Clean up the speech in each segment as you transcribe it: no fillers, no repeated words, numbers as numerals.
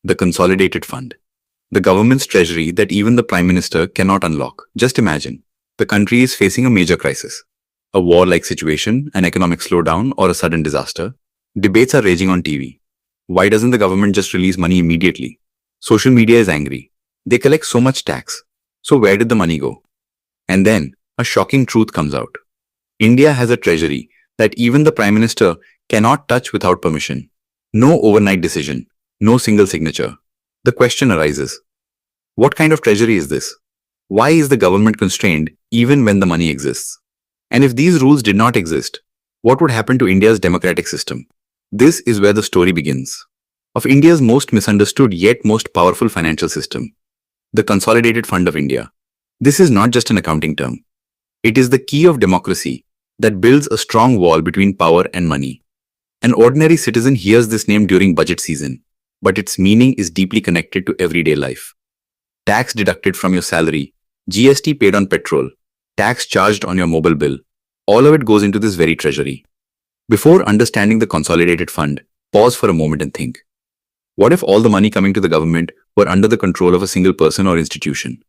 The Consolidated Fund. The government's treasury that even the Prime Minister cannot unlock. Just imagine, the country is facing a major crisis. A war-like situation, an economic slowdown, or a sudden disaster. Debates are raging on TV. Why doesn't the government just release money immediately? Social media is angry. They collect so much tax. So where did the money go? And then, a shocking truth comes out. India has a treasury that even the Prime Minister cannot touch without permission. No overnight decision. No single signature. The question arises, what kind of treasury is this? Why is the government constrained even when the money exists? And if these rules did not exist, what would happen to India's democratic system? This is where the story begins. Of India's most misunderstood yet most powerful financial system, the Consolidated Fund of India. This is not just an accounting term. It is the key of democracy that builds a strong wall between power and money. An ordinary citizen hears this name during budget season, but its meaning is deeply connected to everyday life. Tax deducted from your salary, GST paid on petrol, tax charged on your mobile bill, all of it goes into this very treasury. Before understanding the Consolidated Fund, pause for a moment and think. What if all the money coming to the government were under the control of a single person or institution?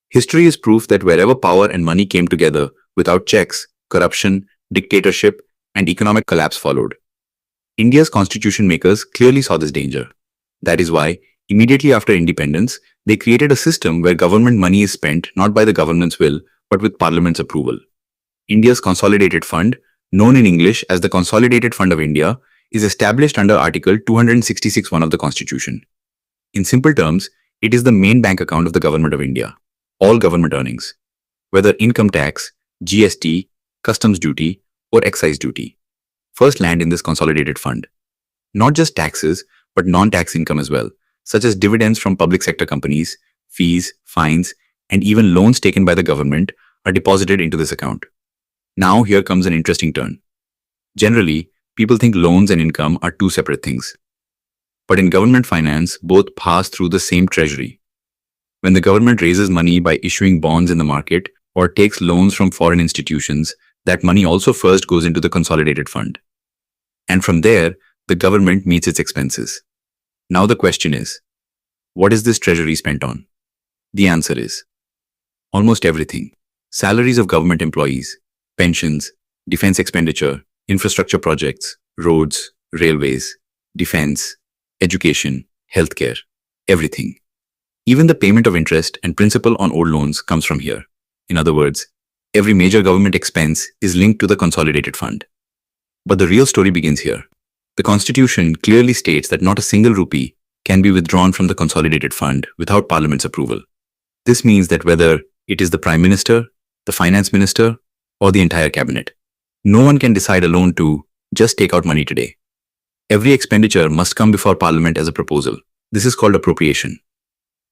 History is proof that wherever power and money came together, without checks, corruption, dictatorship, and economic collapse followed. India's constitution makers clearly saw this danger. That is why, immediately after independence, they created a system where government money is spent not by the government's will, but with Parliament's approval. India's Consolidated Fund, known in English as the Consolidated Fund of India, is established under Article 266(1) of the Constitution. In simple terms, it is the main bank account of the Government of India. All government earnings, whether income tax, GST, customs duty, or excise duty, first land in this Consolidated Fund. Not just taxes, but non-tax income as well, such as dividends from public sector companies, fees, fines, and even loans taken by the government are deposited into this account. Now here comes an interesting turn. Generally, people think loans and income are two separate things. But in government finance, both pass through the same treasury. When the government raises money by issuing bonds in the market or takes loans from foreign institutions, that money also first goes into the Consolidated Fund. And from there, the government meets its expenses. Now the question is, what is this treasury spent on? The answer is, almost everything. Salaries of government employees, pensions, defense expenditure, infrastructure projects, roads, railways, defense, education, healthcare, everything. Even the payment of interest and principal on old loans comes from here. In other words, every major government expense is linked to the Consolidated Fund. But the real story begins here. The Constitution clearly states that not a single rupee can be withdrawn from the Consolidated Fund without Parliament's approval. This means that whether it is the Prime Minister, the Finance Minister, or the entire cabinet, no one can decide alone to just take out money today. Every expenditure must come before Parliament as a proposal. This is called appropriation.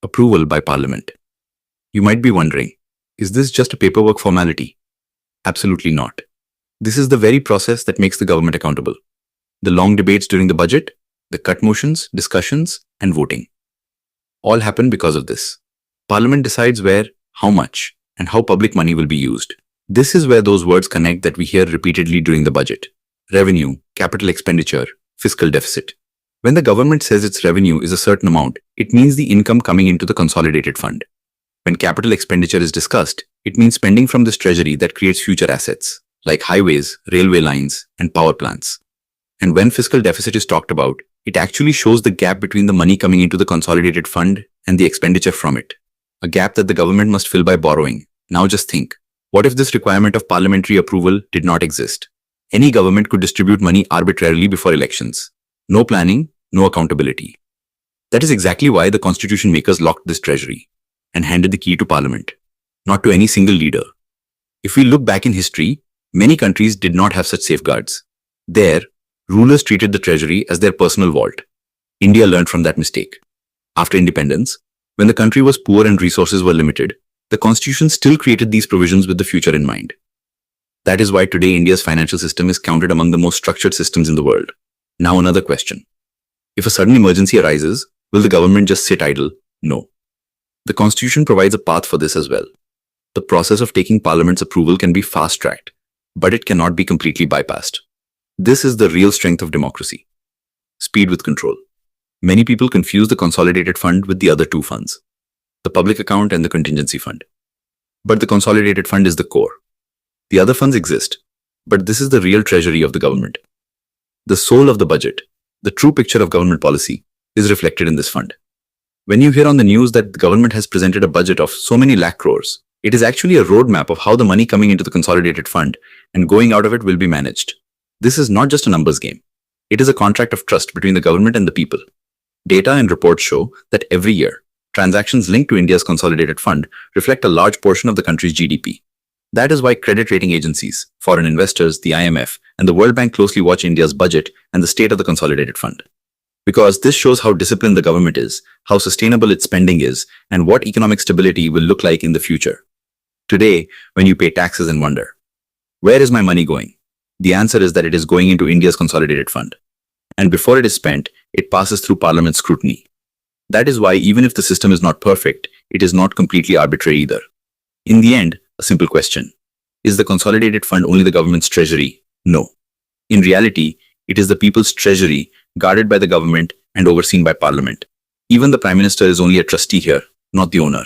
Approval by Parliament. You might be wondering, is this just a paperwork formality? Absolutely not. This is the very process that makes the government accountable. The long debates during the budget, the cut motions, discussions, and voting. All happen because of this. Parliament decides where, how much, and how public money will be used. This is where those words connect that we hear repeatedly during the budget. Revenue, capital expenditure, fiscal deficit. When the government says its revenue is a certain amount, it means the income coming into the Consolidated Fund. When capital expenditure is discussed, it means spending from this treasury that creates future assets, like highways, railway lines, and power plants. And when fiscal deficit is talked about, it actually shows the gap between the money coming into the Consolidated Fund and the expenditure from it. A gap that the government must fill by borrowing. Now just think, what if this requirement of parliamentary approval did not exist? Any government could distribute money arbitrarily before elections. No planning, no accountability. That is exactly why the constitution makers locked this treasury and handed the key to Parliament, not to any single leader. If we look back in history, many countries did not have such safeguards. There, rulers treated the treasury as their personal vault. India learned from that mistake. After independence, when the country was poor and resources were limited, the constitution still created these provisions with the future in mind. That is why today India's financial system is counted among the most structured systems in the world. Now another question. If a sudden emergency arises, will the government just sit idle? No. The constitution provides a path for this as well. The process of taking Parliament's approval can be fast-tracked, but it cannot be completely bypassed. This is the real strength of democracy. Speed with control. Many people confuse the consolidated fund with the other two funds, the public account and the contingency fund. But the consolidated fund is the core. The other funds exist, but this is the real treasury of the government. The soul of the budget, the true picture of government policy, is reflected in this fund. When you hear on the news that the government has presented a budget of so many lakh crores, it is actually a roadmap of how the money coming into the consolidated fund and going out of it will be managed. This is not just a numbers game. It is a contract of trust between the government and the people. Data and reports show that every year, transactions linked to India's consolidated fund reflect a large portion of the country's GDP. That is why credit rating agencies, foreign investors, the IMF, and the World Bank closely watch India's budget and the state of the consolidated fund. Because this shows how disciplined the government is, how sustainable its spending is, and what economic stability will look like in the future. Today, when you pay taxes and wonder, where is my money going? The answer is that it is going into India's consolidated fund. And before it is spent, it passes through Parliament's scrutiny. That is why even if the system is not perfect, it is not completely arbitrary either. In the end, a simple question. Is the consolidated fund only the government's treasury? No. In reality, it is the people's treasury, guarded by the government and overseen by Parliament. Even the Prime Minister is only a trustee here, not the owner.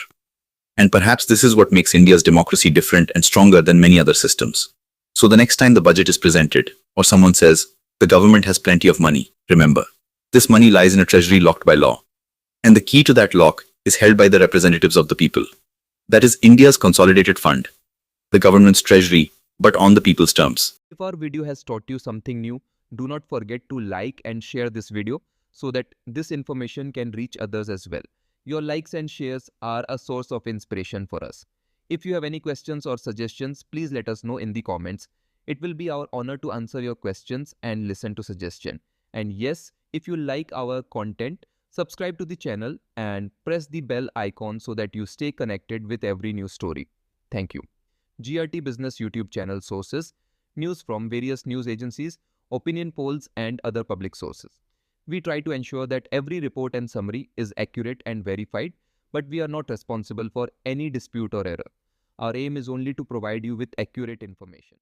And perhaps this is what makes India's democracy different and stronger than many other systems. So the next time the budget is presented, or someone says, the government has plenty of money, remember, this money lies in a treasury locked by law. And the key to that lock is held by the representatives of the people. That is India's consolidated fund, the government's treasury, but on the people's terms. If our video has taught you something new, do not forget to like and share this video so that this information can reach others as well. Your likes and shares are a source of inspiration for us. If you have any questions or suggestions, please let us know in the comments. It will be our honor to answer your questions and listen to suggestions. And yes, if you like our content, subscribe to the channel and press the bell icon so that you stay connected with every new story. Thank you. GRT Business YouTube channel sources, news from various news agencies, opinion polls and other public sources. We try to ensure that every report and summary is accurate and verified, but we are not responsible for any dispute or error. Our aim is only to provide you with accurate information.